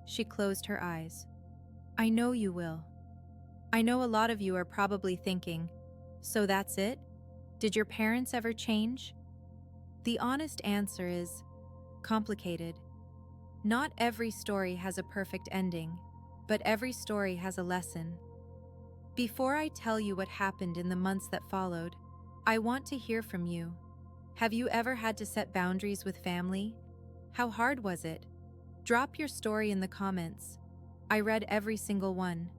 [SPEAKER 1] She closed her eyes. I know you will. I know a lot of you are probably thinking, so that's it? Did your parents ever change? The honest answer is complicated. Not every story has a perfect ending, but every story has a lesson. Before I tell you what happened in the months that followed, I want to hear from you. Have you ever had to set boundaries with family? How hard was it? Drop your story in the comments. I read every single one.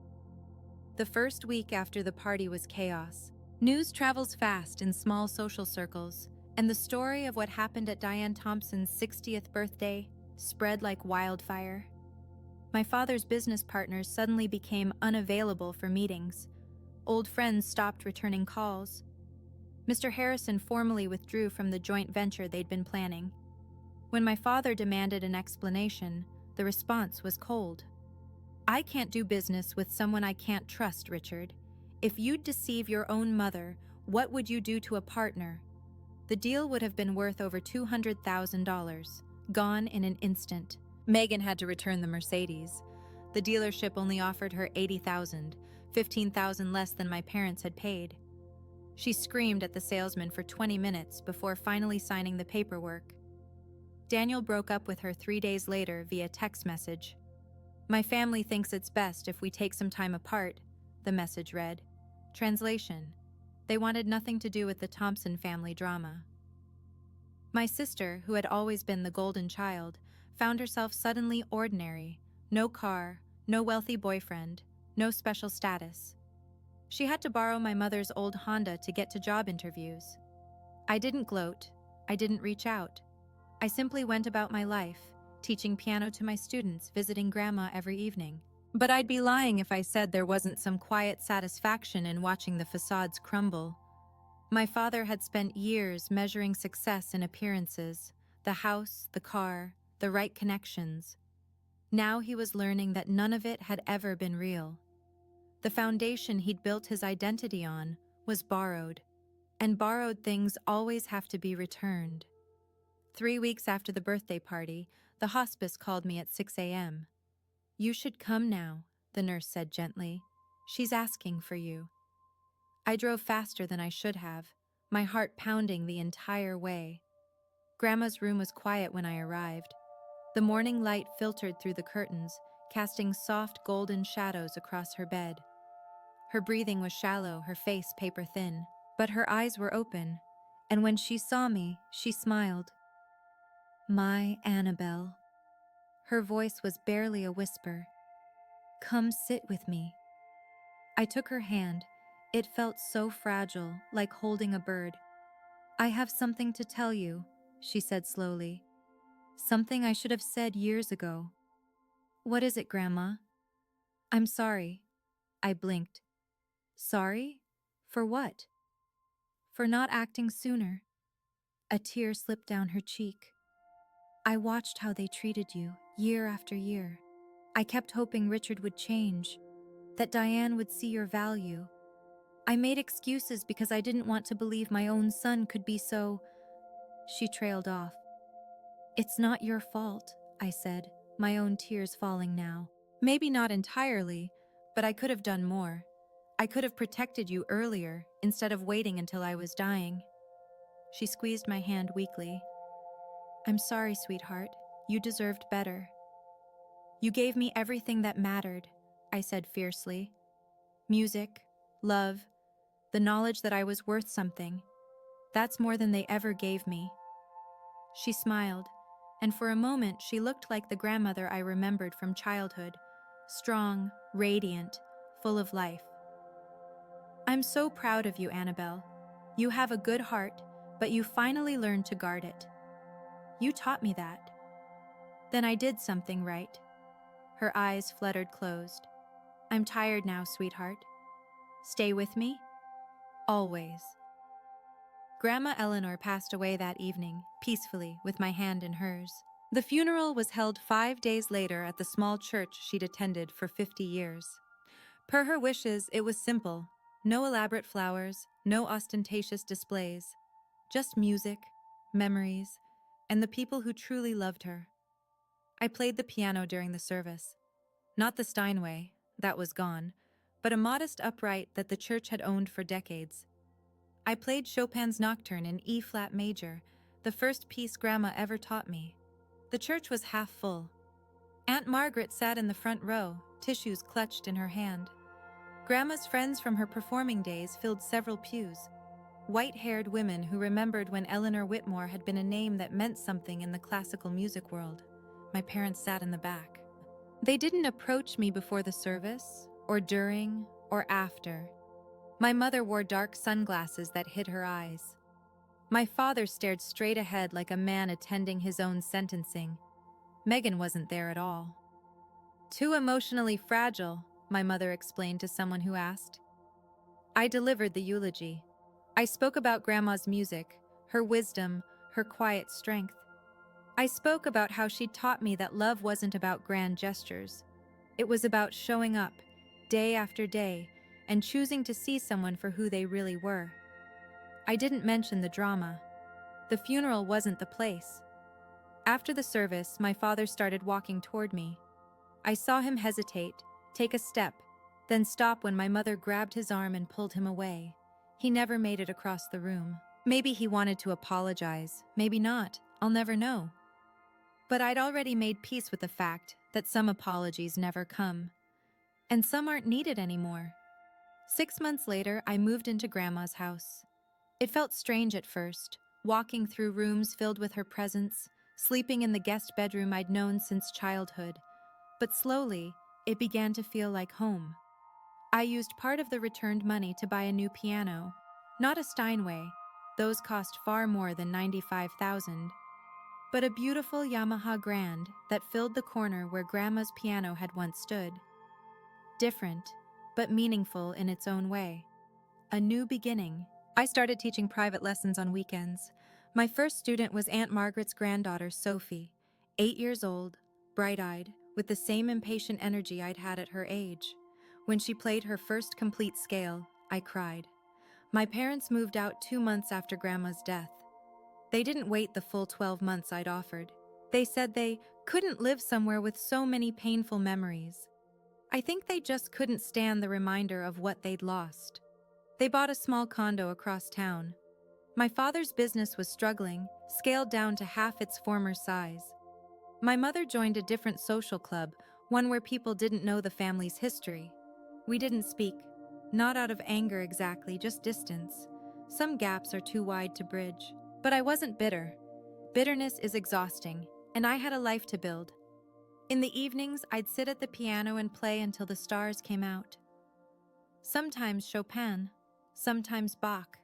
[SPEAKER 1] The first week after the party was chaos. News travels fast in small social circles, and the story of what happened at Diane Thompson's 60th birthday spread like wildfire. My father's business partners suddenly became unavailable for meetings. Old friends stopped returning calls. Mr. Harrison formally withdrew from the joint venture they'd been planning. When my father demanded an explanation, the response was cold. I can't do business with someone I can't trust, Richard. If you'd deceive your own mother, what would you do to a partner? The deal would have been worth over $200,000, gone in an instant. Megan had to return the Mercedes. The dealership only offered her $80,000, $15,000 less than my parents had paid. She screamed at the salesman for 20 minutes before finally signing the paperwork. Daniel broke up with her 3 days later via text message. My family thinks it's best if we take some time apart, the message read. Translation: they wanted nothing to do with the Thompson family drama. My sister, who had always been the golden child, found herself suddenly ordinary. No car, no wealthy boyfriend, no special status. She had to borrow my mother's old Honda to get to job interviews. I didn't gloat. I didn't reach out. I simply went about my life, teaching piano to my students, visiting Grandma every evening. But I'd be lying if I said there wasn't some quiet satisfaction in watching the facades crumble. My father had spent years measuring success in appearances, the house, the car, the right connections. Now he was learning that none of it had ever been real. The foundation he'd built his identity on was borrowed, and borrowed things always have to be returned. 3 weeks after the birthday party, the hospice called me at 6 a.m. You should come now, the nurse said gently. She's asking for you. I drove faster than I should have, my heart pounding the entire way. Grandma's room was quiet when I arrived. The morning light filtered through the curtains, casting soft golden shadows across her bed. Her breathing was shallow, her face paper thin, but her eyes were open, and when she saw me, she smiled. "My Annabelle." Her voice was barely a whisper. "Come sit with me." I took her hand. It felt so fragile, like holding a bird. "I have something to tell you," she said slowly. "Something I should have said years ago." "What is it, Grandma?" "I'm sorry." I blinked. "Sorry? For what?" "For not acting sooner." A tear slipped down her cheek. "I watched how they treated you, year after year. I kept hoping Richard would change, that Diane would see your value. I made excuses because I didn't want to believe my own son could be so—" She trailed off. "It's not your fault," I said, my own tears falling now. "Maybe not entirely, but I could have done more. I could have protected you earlier, instead of waiting until I was dying." She squeezed my hand weakly. "I'm sorry, sweetheart. You deserved better." "You gave me everything that mattered," I said fiercely. "Music, love, the knowledge that I was worth something. That's more than they ever gave me." She smiled, and for a moment she looked like the grandmother I remembered from childhood, strong, radiant, full of life. "I'm so proud of you, Annabelle. You have a good heart, but you finally learned to guard it. You taught me that." "Then I did something right." Her eyes fluttered closed. "I'm tired now, sweetheart. Stay with me? Always." Grandma Eleanor passed away that evening, peacefully, with my hand in hers. The funeral was held 5 days later at the small church she'd attended for 50 years. Per her wishes, it was simple. No elaborate flowers, no ostentatious displays. Just music, memories, and the people who truly loved her. I played the piano during the service. Not the Steinway, that was gone, but a modest upright that the church had owned for decades. I played Chopin's Nocturne in E-flat major, the first piece Grandma ever taught me. The church was half full. Aunt Margaret sat in the front row, tissues clutched in her hand. Grandma's friends from her performing days filled several pews. White-haired women who remembered when Eleanor Whitmore had been a name that meant something in the classical music world. My parents sat in the back. They didn't approach me before the service, or during, or after. My mother wore dark sunglasses that hid her eyes. My father stared straight ahead like a man attending his own sentencing. Megan wasn't there at all. "Too emotionally fragile," my mother explained to someone who asked. I delivered the eulogy. I spoke about Grandma's music, her wisdom, her quiet strength. I spoke about how she'd taught me that love wasn't about grand gestures. It was about showing up, day after day, and choosing to see someone for who they really were. I didn't mention the drama. The funeral wasn't the place. After the service, my father started walking toward me. I saw him hesitate, take a step, then stop when my mother grabbed his arm and pulled him away. He never made it across the room. Maybe he wanted to apologize, maybe not. I'll never know. But I'd already made peace with the fact that some apologies never come. And some aren't needed anymore. 6 months later, I moved into Grandma's house. It felt strange at first, walking through rooms filled with her presence, sleeping in the guest bedroom I'd known since childhood. But slowly, it began to feel like home. I used part of the returned money to buy a new piano. Not a Steinway. Those cost far more than $95,000. But a beautiful Yamaha Grand that filled the corner where Grandma's piano had once stood. Different, but meaningful in its own way. A new beginning. I started teaching private lessons on weekends. My first student was Aunt Margaret's granddaughter, Sophie, 8 years old, bright-eyed, with the same impatient energy I'd had at her age. When she played her first complete scale, I cried. My parents moved out 2 months after Grandma's death. They didn't wait the full 12 months I'd offered. They said they couldn't live somewhere with so many painful memories. I think they just couldn't stand the reminder of what they'd lost. They bought a small condo across town. My father's business was struggling, scaled down to half its former size. My mother joined a different social club, one where people didn't know the family's history. We didn't speak, not out of anger exactly, just distance. Some gaps are too wide to bridge. But I wasn't bitter. Bitterness is exhausting, and I had a life to build. In the evenings, I'd sit at the piano and play until the stars came out. Sometimes Chopin, sometimes Bach,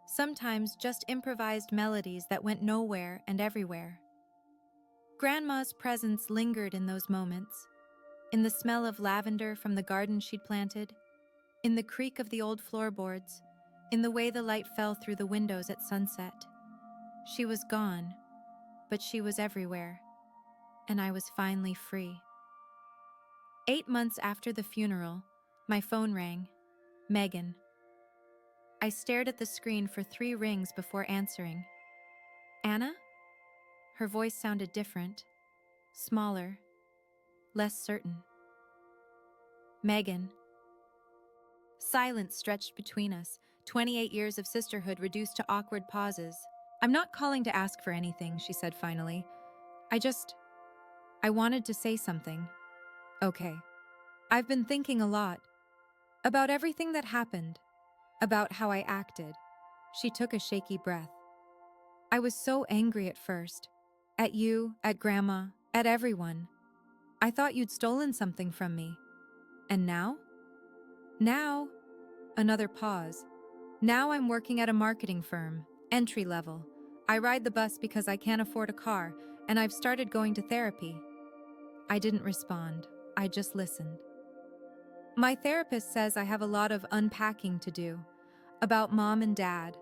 [SPEAKER 1] sometimes just improvised melodies that went nowhere and everywhere. Grandma's presence lingered in those moments, in the smell of lavender from the garden she'd planted, in the creak of the old floorboards, in the way the light fell through the windows at sunset. She was gone, but she was everywhere, and I was finally free. 8 months after the funeral, my phone rang. Megan. I stared at the screen for 3 rings before answering. Anna? Her voice sounded different, smaller, less certain. Megan. Silence stretched between us, 28 years of sisterhood reduced to awkward pauses. I'm not calling to ask for anything, she said finally. I wanted to say something. Okay. I've been thinking a lot. About everything that happened. About how I acted. She took a shaky breath. I was so angry at first. At you, at Grandma, at everyone. I thought you'd stolen something from me. And now? Now, another pause. Now I'm working at a marketing firm, entry level. I ride the bus because I can't afford a car, and I've started going to therapy. I didn't respond. I just listened. My therapist says I have a lot of unpacking to do. About Mom and Dad,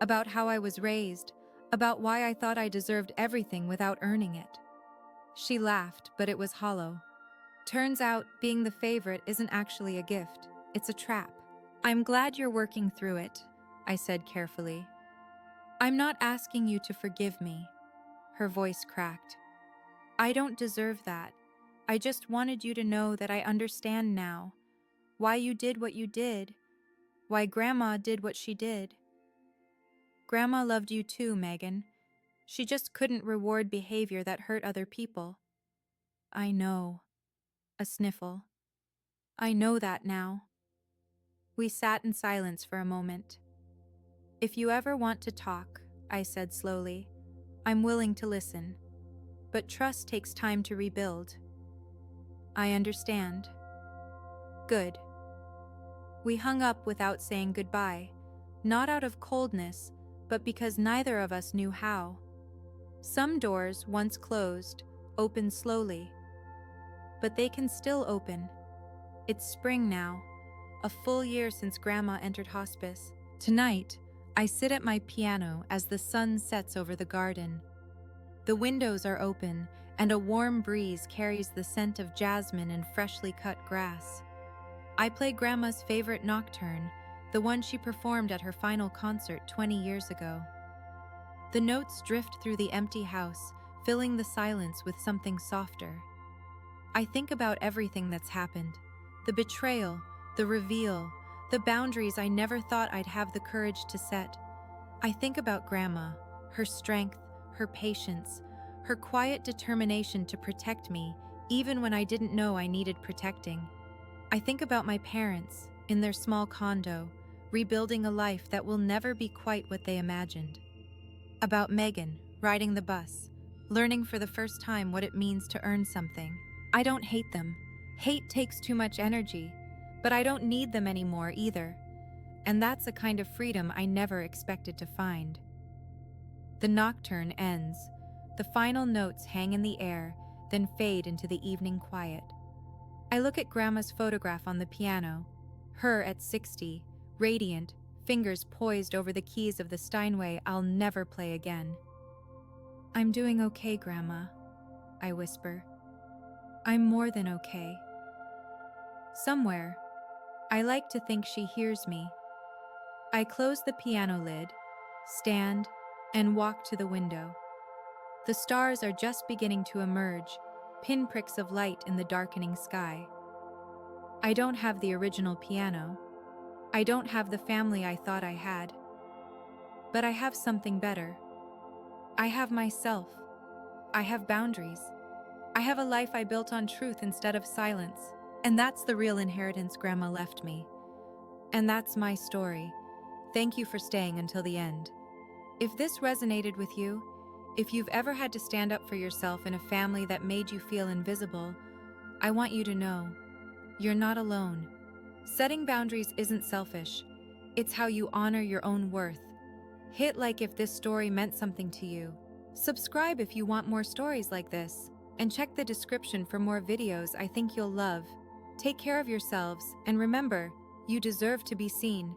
[SPEAKER 1] about how I was raised, about why I thought I deserved everything without earning it. She laughed, but it was hollow. Turns out, being the favorite isn't actually a gift. It's a trap. I'm glad you're working through it, I said carefully. I'm not asking you to forgive me. Her voice cracked. I don't deserve that. I just wanted you to know that I understand now. Why you did what you did. Why Grandma did what she did. Grandma loved you too, Megan. She just couldn't reward behavior that hurt other people. I know. A sniffle. I know that now. We sat in silence for a moment. If you ever want to talk, I said slowly, I'm willing to listen. But trust takes time to rebuild. I understand. Good. We hung up without saying goodbye, not out of coldness, but because neither of us knew how. Some doors, once closed, open slowly. But they can still open. It's spring now, a full year since Grandma entered hospice. Tonight, I sit at my piano as the sun sets over the garden. The windows are open, and a warm breeze carries the scent of jasmine and freshly cut grass. I play Grandma's favorite nocturne, the one she performed at her final concert 20 years ago. The notes drift through the empty house, filling the silence with something softer. I think about everything that's happened. The betrayal, the reveal, the boundaries I never thought I'd have the courage to set. I think about Grandma, her strength, her patience, her quiet determination to protect me, even when I didn't know I needed protecting. I think about my parents, in their small condo, rebuilding a life that will never be quite what they imagined. About Megan, riding the bus, learning for the first time what it means to earn something. I don't hate them. Hate takes too much energy, but I don't need them anymore either. And that's a kind of freedom I never expected to find. The nocturne ends. The final notes hang in the air, then fade into the evening quiet. I look at Grandma's photograph on the piano, her at 60, radiant, fingers poised over the keys of the Steinway I'll never play again. I'm doing okay, Grandma, I whisper. I'm more than okay. Somewhere, I like to think she hears me. I close the piano lid, stand, and walk to the window. The stars are just beginning to emerge, pinpricks of light in the darkening sky. I don't have the original piano. I don't have the family I thought I had. But I have something better. I have myself. I have boundaries. I have a life I built on truth instead of silence. And that's the real inheritance Grandma left me. And that's my story. Thank you for staying until the end. If this resonated with you, if you've ever had to stand up for yourself in a family that made you feel invisible, I want you to know, you're not alone. Setting boundaries isn't selfish. It's how you honor your own worth. Hit like if this story meant something to you. Subscribe if you want more stories like this. And check the description for more videos I think you'll love. Take care of yourselves, and remember, you deserve to be seen.